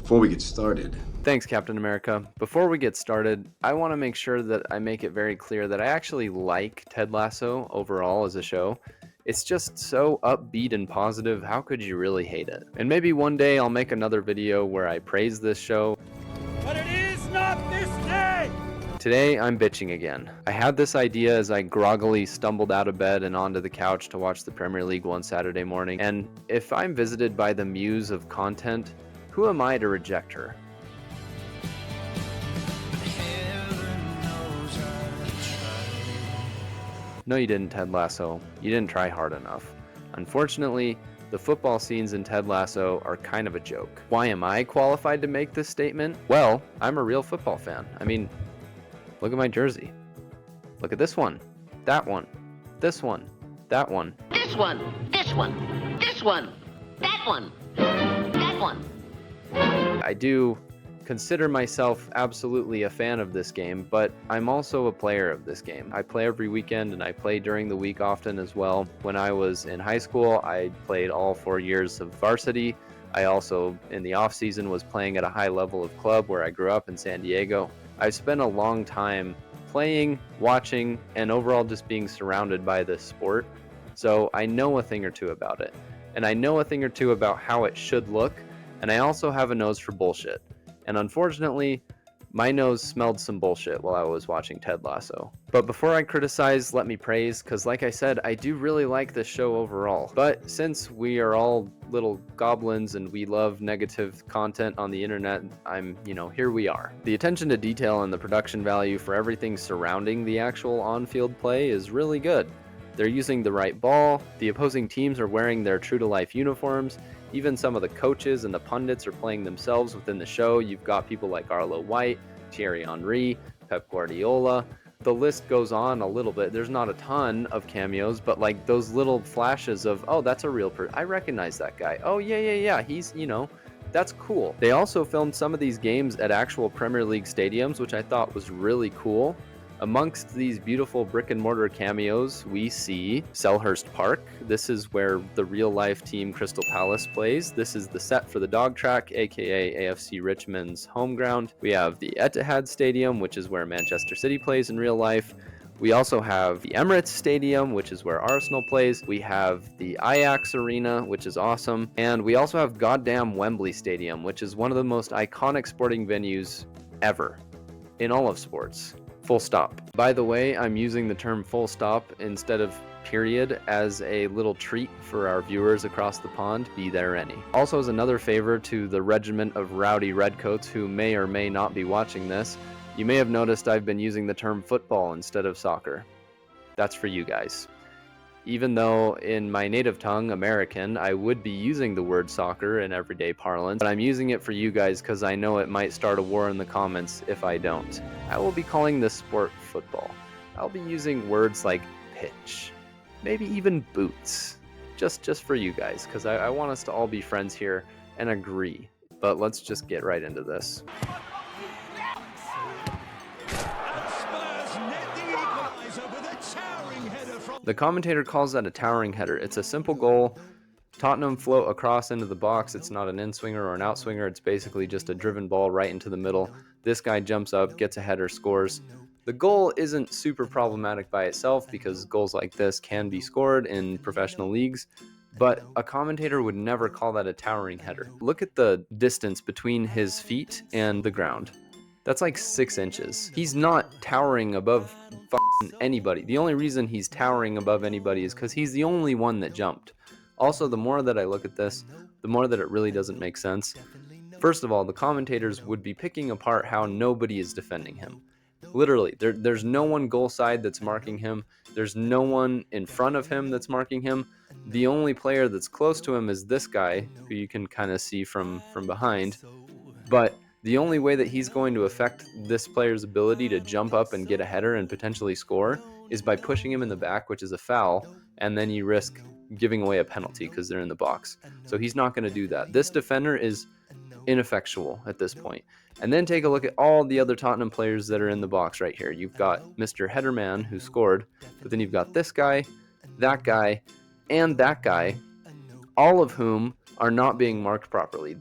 Before we get started, Thanks, Captain America. Before we get started, I want to make sure that I make it very clear that I actually like Ted Lasso overall as a show. It's just so upbeat and positive, how could you really hate it? And maybe one day I'll make another video where I praise this show. But it is not this day! Today, I'm bitching again. I had this idea as I groggily stumbled out of bed and onto the couch to watch the Premier League one Saturday morning, and if I'm visited by the muse of content, who am I to reject her? No, you didn't, Ted Lasso. You didn't try hard enough. Unfortunately, the football scenes in Ted Lasso are kind of a joke. Why am I qualified to make this statement? Well, I'm a real football fan. I mean, look at my jersey. Look at this one, that one, this one, that one. This one, this one, this one, that one, that one. I do consider myself absolutely a fan of this game, but I'm also a player of this game. I play every weekend and I play during the week often as well. When I was in high school, I played all 4 years of varsity. I also, in the off season, was playing at a high level of club where I grew up in San Diego. I've spent a long time playing, watching, and overall just being surrounded by this sport. So I know a thing or two about it. And I know a thing or two about how it should look. And I also have a nose for bullshit. And unfortunately, my nose smelled some bullshit while I was watching Ted Lasso. But before I criticize, let me praise, because like I said, I do really like this show overall. But since we are all little goblins and we love negative content on the internet, here we are. The attention to detail and the production value for everything surrounding the actual on-field play is really good. They're using the right ball, the opposing teams are wearing their true-to-life uniforms, even some of the coaches and the pundits are playing themselves within the show. You've got people like Arlo White, Thierry Henry, Pep Guardiola. The list goes on a little bit. There's not a ton of cameos, but like those little flashes of, oh, that's a real person. I recognize that guy. Oh, yeah. He's, that's cool. They also filmed some of these games at actual Premier League stadiums, which I thought was really cool. Amongst these beautiful brick and mortar cameos, we see Selhurst Park. This is where the real life team Crystal Palace plays. This is the set for the dog track, aka AFC Richmond's home ground. We have the Etihad Stadium, which is where Manchester City plays in real life. We also have the Emirates Stadium, which is where Arsenal plays. We have the Ajax Arena, which is awesome. And we also have goddamn Wembley Stadium, which is one of the most iconic sporting venues ever in all of sports. Full stop. By the way, I'm using the term full stop instead of period as a little treat for our viewers across the pond, be there any. Also, as another favor to the regiment of rowdy redcoats who may or may not be watching this, you may have noticed I've been using the term football instead of soccer. That's for you guys. Even though in my native tongue, American, I would be using the word soccer in everyday parlance, but I'm using it for you guys because I know it might start a war in the comments if I don't. I will be calling this sport football. I'll be using words like pitch, maybe even boots, just for you guys, because I want us to all be friends here and agree. But let's just get right into this. The commentator calls that a towering header. It's a simple goal. Tottenham float across into the box. It's not an in-swinger or an out-swinger. It's basically just a driven ball right into the middle. This guy jumps up, gets a header, scores. The goal isn't super problematic by itself because goals like this can be scored in professional leagues, but a commentator would never call that a towering header. Look at the distance between his feet and the ground. That's like 6 inches. He's not towering above anybody. The only reason he's towering above anybody is because he's the only one that jumped. Also, the more that I look at this, the more that it really doesn't make sense. First of all, the commentators would be picking apart how nobody is defending him. Literally, there's no one goal side that's marking him. There's no one in front of him that's marking him. The only player that's close to him is this guy, who you can kind of see from behind. But the only way that he's going to affect this player's ability to jump up and get a header and potentially score is by pushing him in the back, which is a foul, and then you risk giving away a penalty because they're in the box. So he's not going to do that. This defender is ineffectual at this point. And then take a look at all the other Tottenham players that are in the box right here. You've got Mr. Headerman, who scored, but then you've got this guy, and that guy, all of whom are not being marked properly.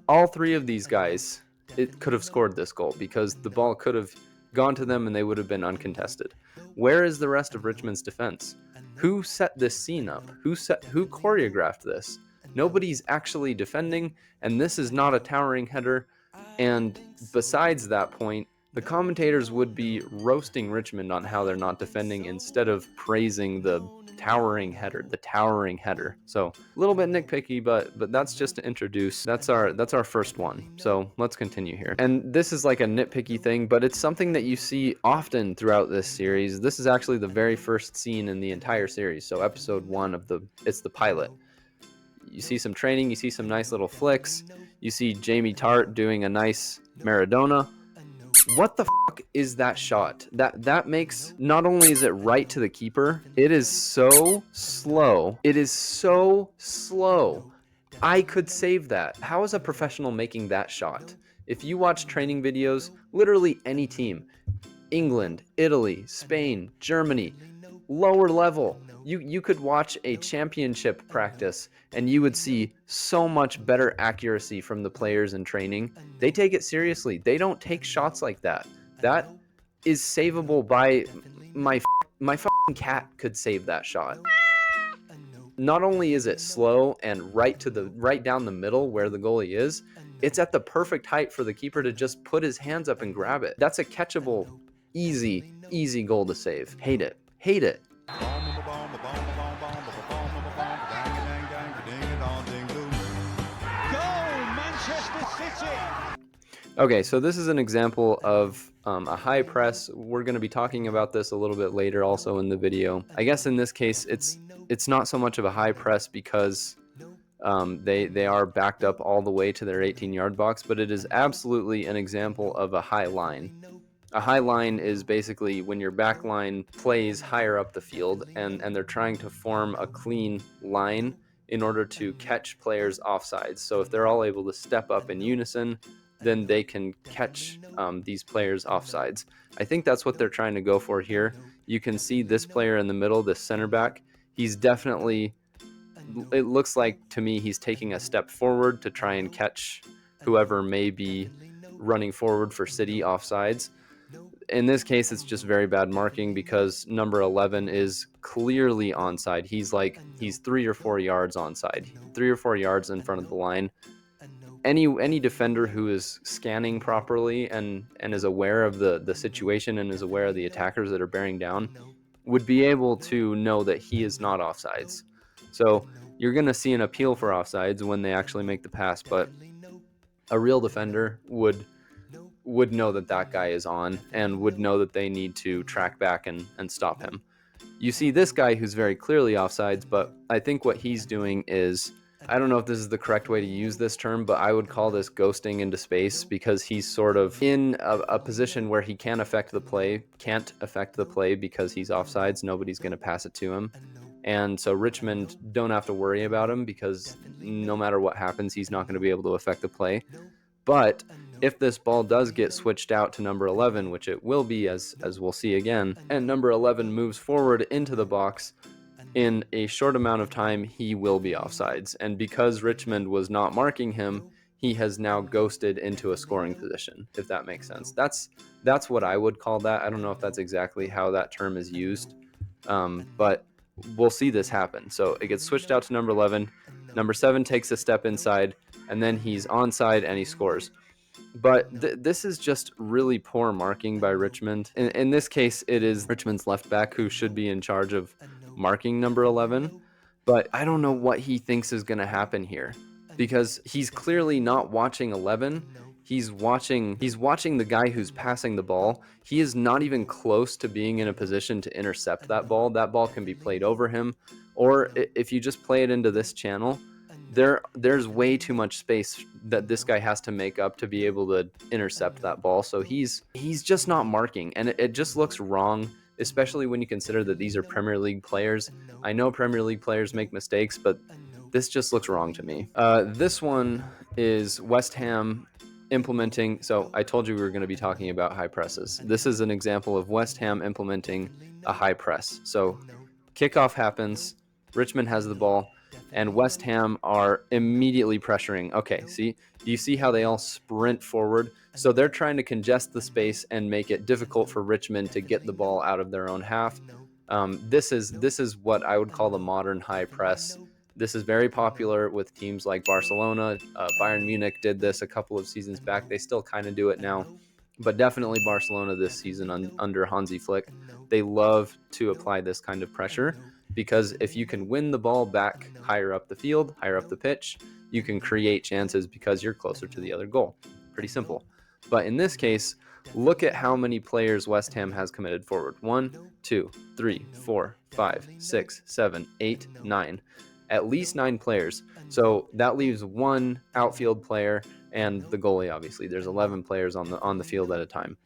All three of these guys, it could have scored this goal because the ball could have gone to them and they would have been uncontested. Where is the rest of Richmond's defense? Who set this scene up? Who choreographed this? Nobody's actually defending, and this is not a towering header. And besides that point, the commentators would be roasting Richmond on how they're not defending instead of praising the towering header. So a little bit nitpicky, but that's just to introduce. That's our first one. So let's continue here. And this is like a nitpicky thing, but it's something that you see often throughout this series. This is actually the very first scene in the entire series. So episode 1 it's the pilot. You see some training, you see some nice little flicks, you see Jaime Tart doing a nice Maradona. What the fuck is that shot? That makes, not only is it right to the keeper, it is so slow. It is so slow. I could save that. How is a professional making that shot? If you watch training videos, literally any team, England, Italy, Spain, Germany, lower level, you could watch a championship practice and you would see so much better accuracy from the players in training. They take it seriously. They don't take shots like that. That is savable by my fucking cat could save that shot. Not only is it slow and right down the middle where the goalie is, it's at the perfect height for the keeper to just put his hands up and grab it. That's a catchable, easy goal to save. Hate it. Okay, so this is an example of a high press. We're going to be talking about this a little bit later also in the video. I guess in this case, it's not so much of a high press because they are backed up all the way to their 18-yard box, but it is absolutely an example of a high line. A high line is basically when your back line plays higher up the field and they're trying to form a clean line in order to catch players offsides. So if they're all able to step up in unison, then they can catch these players offsides. I think that's what they're trying to go for here. You can see this player in the middle, this center back. He's definitely, it looks like to me, he's taking a step forward to try and catch whoever may be running forward for City offsides. In this case, it's just very bad marking because number 11 is clearly onside. He's 3 or 4 yards onside, 3 or 4 yards in front of the line. Any defender who is scanning properly and is aware of the situation and is aware of the attackers that are bearing down would be able to know that he is not offsides. So you're going to see an appeal for offsides when they actually make the pass, but a real defender would know that guy is on and would know that they need to track back and stop him. You see this guy who's very clearly offsides, but I think what he's doing is, I don't know if this is the correct way to use this term, but I would call this ghosting into space because he's sort of in a position where he can't affect the play because he's offsides. Nobody's going to pass it to him. And so Richmond don't have to worry about him because no matter what happens, he's not going to be able to affect the play. But if this ball does get switched out to number 11, which it will be as we'll see again, and number 11 moves forward into the box, in a short amount of time, he will be offsides. And because Richmond was not marking him, he has now ghosted into a scoring position, if that makes sense. That's what I would call that. I don't know if that's exactly how that term is used, but we'll see this happen. So it gets switched out to number 11. Number 7 takes a step inside, and then he's onside and he scores. But this is just really poor marking by Richmond. In this case, it is Richmond's left back who should be in charge of marking number 11. But I don't know what he thinks is going to happen here because he's clearly not watching 11. He's watching the guy who's passing the ball. He is not even close to being in a position to intercept that ball. That ball can be played over him. Or if you just play it into this channel, there's way too much space that this guy has to make up to be able to intercept that ball. So he's just not marking, and it just looks wrong, especially when you consider that these are Premier League players. I know Premier League players make mistakes, but this just looks wrong to me. This one is West Ham implementing. So I told you we were going to be talking about high presses. This is an example of West Ham implementing a high press. So kickoff happens. Richmond has the ball. and West Ham are immediately pressuring. Okay, see, do you see how they all sprint forward? So they're trying to congest the space and make it difficult for Richmond to get the ball out of their own half. This is what I would call the modern high press. This is very popular with teams like Barcelona. Bayern Munich did this a couple of seasons back. They still kind of do it now, but definitely Barcelona this season under Hansi Flick. They love to apply this kind of pressure because if you can win the ball back higher up the field, higher up the pitch, you can create chances because you're closer to the other goal. Pretty simple. But in this case, look at how many players West Ham has committed forward. 1, 2, 3, 4, 5, 6, 7, 8, 9. At least 9 players. So that leaves 1 outfield player and the goalie, obviously. There's 11 players on the field at a time.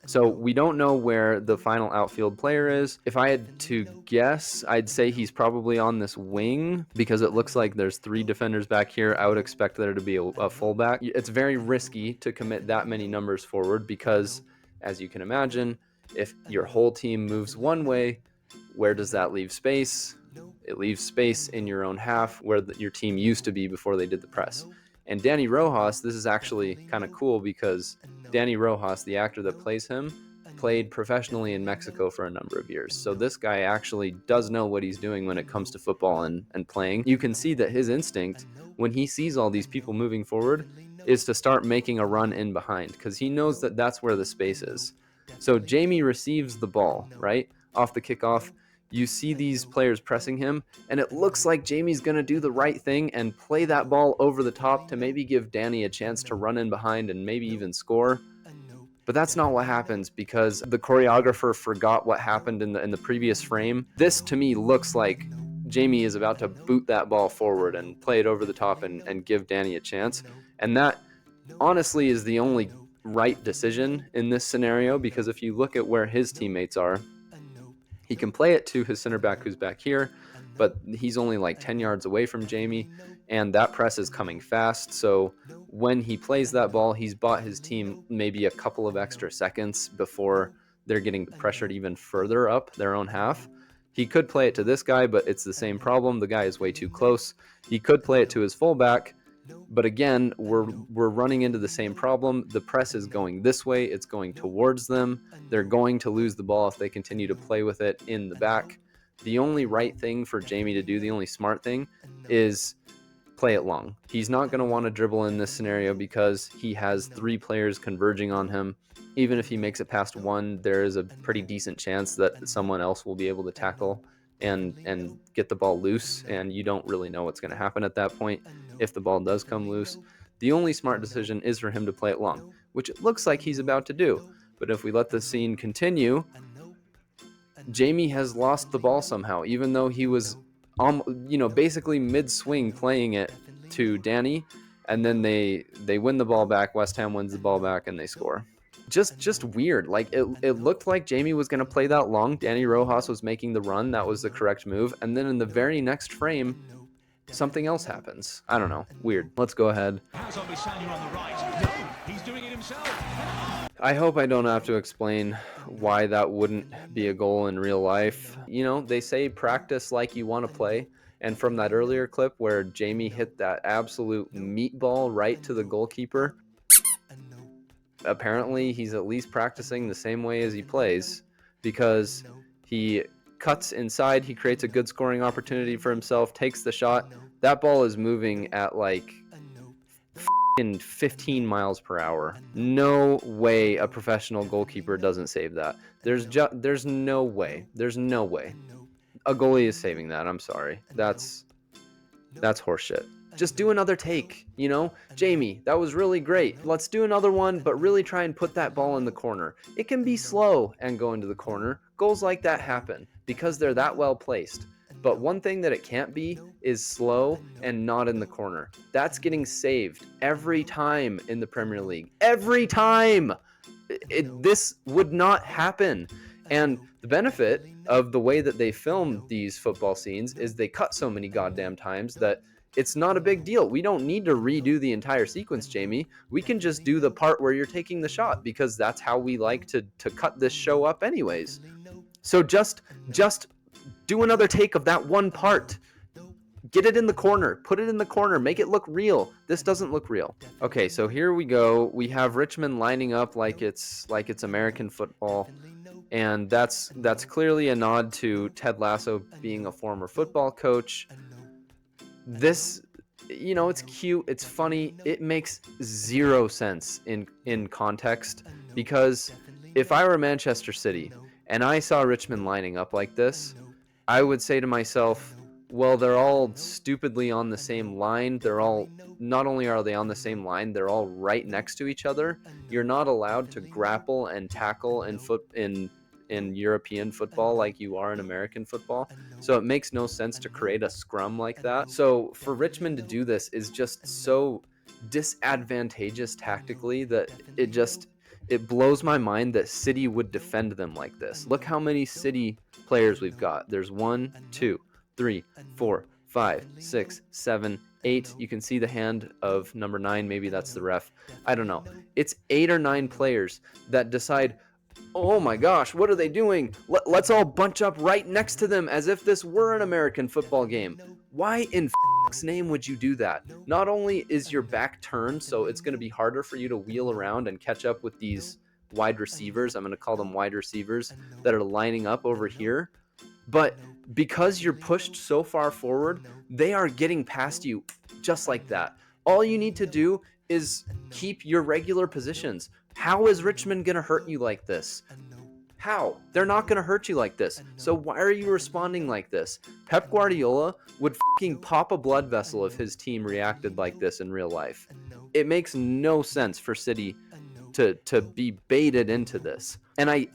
So we don't know where the final outfield player is. If I had to guess, I'd say he's probably on this wing because it looks like there's 3 defenders back here. I would expect there to be a fullback. It's very risky to commit that many numbers forward because, as you can imagine, if your whole team moves one way, where does that leave space? It leaves space in your own half where your team used to be before they did the press. And Danny Rojas, this is actually kind of cool because Danny Rojas, the actor that plays him, played professionally in Mexico for a number of years. So this guy actually does know what he's doing when it comes to football and playing. You can see that his instinct, when he sees all these people moving forward, is to start making a run in behind because he knows that that's where the space is. So Jaime receives the ball, right, off the kickoff. You see these players pressing him, and it looks like Jamie's going to do the right thing and play that ball over the top to maybe give Danny a chance to run in behind and maybe even score. But that's not what happens because the choreographer forgot what happened in the previous frame. This, to me, looks like Jaime is about to boot that ball forward and play it over the top and give Danny a chance. And that, honestly, is the only right decision in this scenario because if you look at where his teammates are, he can play it to his center back who's back here, but he's only like 10 yards away from Jaime, and that press is coming fast. So when he plays that ball, he's bought his team maybe a couple of extra seconds before they're getting pressured even further up their own half. He could play it to this guy, but it's the same problem. The guy is way too close. He could play it to his fullback, but again, we're running into the same problem. The press is going this way. It's going towards them. They're going to lose the ball if they continue to play with it in the back. The only right thing for Jaime to do, the only smart thing, is play it long. He's not going to want to dribble in this scenario because he has 3 players converging on him. Even if he makes it past 1, there is a pretty decent chance that someone else will be able to tackle and get the ball loose, and you don't really know what's going to happen at that point if the ball does come loose. The only smart decision is for him to play it long, which it looks like he's about to do. But if we let the scene continue, Jaime has lost the ball somehow, even though he was basically mid-swing playing it to Danny, and then they win the ball back. West Ham wins the ball back, and they score. Just weird. Like it looked like Jaime was going to play that long. Danny Rojas was making the run. That was the correct move. And then in the very next frame, something else happens. I don't know. Weird. Let's go ahead. I hope I don't have to explain why that wouldn't be a goal in real life. You know, they say practice like you want to play. And from that earlier clip where Jaime hit that absolute meatball right to the goalkeeper, apparently he's at least practicing the same way as he plays because he cuts inside, he creates a good scoring opportunity for himself, takes the shot. That ball is moving at like 15 miles per hour. No way a professional goalkeeper doesn't save that. There's no way. There's no way. A goalie is saving that. I'm sorry. That's horseshit. Just do another take, you know? Jaime, that was really great. Let's do another one, but really try and put that ball in the corner. It can be slow and go into the corner. Goals like that happen because they're that well placed. But one thing that it can't be is slow and not in the corner. That's getting saved every time in the Premier League. Every time! This would not happen. And the benefit of the way that they film these football scenes is they cut so many goddamn times that it's not a big deal. We don't need to redo the entire sequence, Jaime. We can just do the part where you're taking the shot because that's how we like to cut this show up anyways. So just do another take of that one part. Get it in the corner. Put it in the corner. Make it look real. This doesn't look real. Okay, so here we go. We have Richmond lining up like it's American football. And that's clearly a nod to Ted Lasso being a former football coach. This, it's cute. It's funny. It makes zero sense in context, because if I were Manchester City and I saw Richmond lining up like this, I would say to myself, well, they're all stupidly on the same line. Not only are they on the same line, they're all right next to each other. You're not allowed to grapple and tackle in European football like you are in American football. So it makes no sense to create a scrum like that. So for Richmond to do this is just so disadvantageous tactically that it blows my mind that City would defend them like this. Look how many City players we've got. There's 1, 2, 3, 4, 5, 6, 7, 8. You can see the hand of number 9. Maybe that's the ref. I don't know. It's 8 or 9 players that decide, oh my gosh, what are they doing? Let's all bunch up right next to them as if this were an American football game. Why in f***'s name would you do that? Not only is your back turned, so it's going to be harder for you to wheel around and catch up with these wide receivers, I'm going to call them wide receivers, that are lining up over here, but because you're pushed so far forward, they are getting past you just like that. All you need to do is keep your regular positions. How is Richmond going to hurt you like this? How? They're not going to hurt you like this. So why are you responding like this? Pep Guardiola would fucking pop a blood vessel if his team reacted like this in real life. It makes no sense for City to be baited into this. And I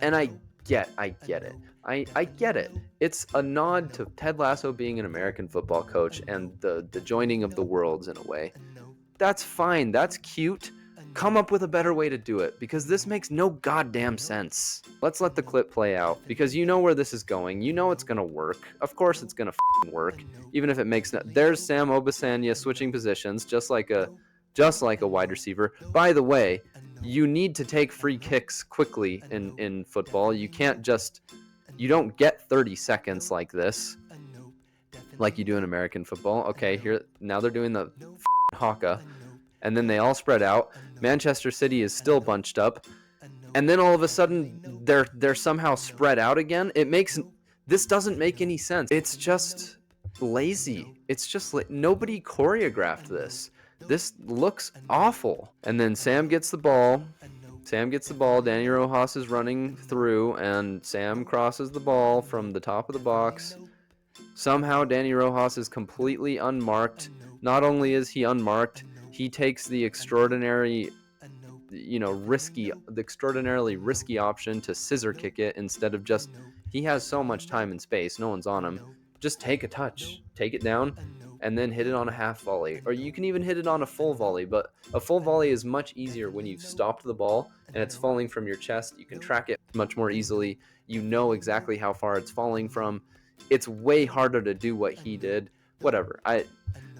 get it. I get it. It's a nod to Ted Lasso being an American football coach and the joining of the worlds in a way. That's fine. That's cute. Come up with a better way to do it, because this makes no goddamn sense. Let's let the clip play out, because you know where this is going. You know it's gonna work. Of course it's gonna work, even if it makes no. There's Sam Obisanya switching positions, just like a wide receiver. By the way, you need to take free kicks quickly in football. You don't get 30 seconds like this, like you do in American football. Okay, here now they're doing the haka. And then they all spread out. Manchester City is still bunched up, and then all of a sudden they're somehow spread out again. This doesn't make any sense. It's just lazy. It's just nobody choreographed this. This looks awful. And then Sam gets the ball. Danny Rojas is running through, and Sam crosses the ball from the top of the box. Somehow Danny Rojas is completely unmarked. Not only is he unmarked, he takes the extraordinarily risky option to scissor kick it instead of just, he has so much time and space, no one's on him. Just take a touch, take it down, and then hit it on a half volley. Or you can even hit it on a full volley, but a full volley is much easier when you've stopped the ball and it's falling from your chest. You can track it much more easily. You know exactly how far it's falling from. It's way harder to do what he did. Whatever.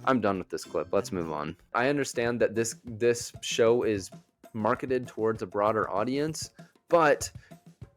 I'm done with this clip. Let's move on. I understand that this show is marketed towards a broader audience, but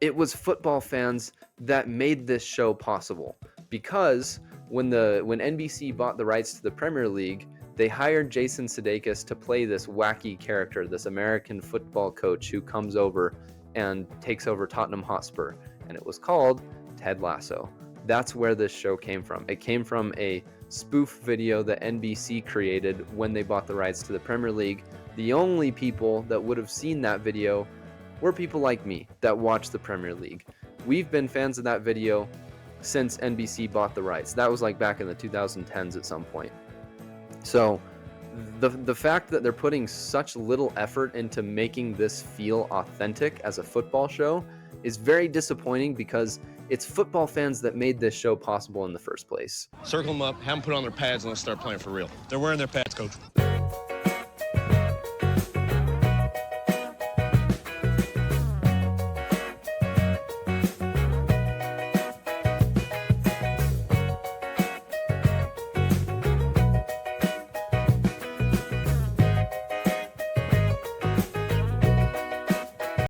it was football fans that made this show possible, because when NBC bought the rights to the Premier League, they hired Jason Sudeikis to play this wacky character, this American football coach who comes over and takes over Tottenham Hotspur, and it was called Ted Lasso. That's where this show came from. It came from a spoof video that NBC created when they bought the rights to the Premier League. The only people that would have seen that video were people like me that watch the Premier League. We've been fans of that video since NBC bought the rights. That was like back in the 2010s at some point. So the fact that they're putting such little effort into making this feel authentic as a football show is very disappointing, because it's football fans that made this show possible in the first place. Circle them up, have them put on their pads, and let's start playing for real. They're wearing their pads, coach.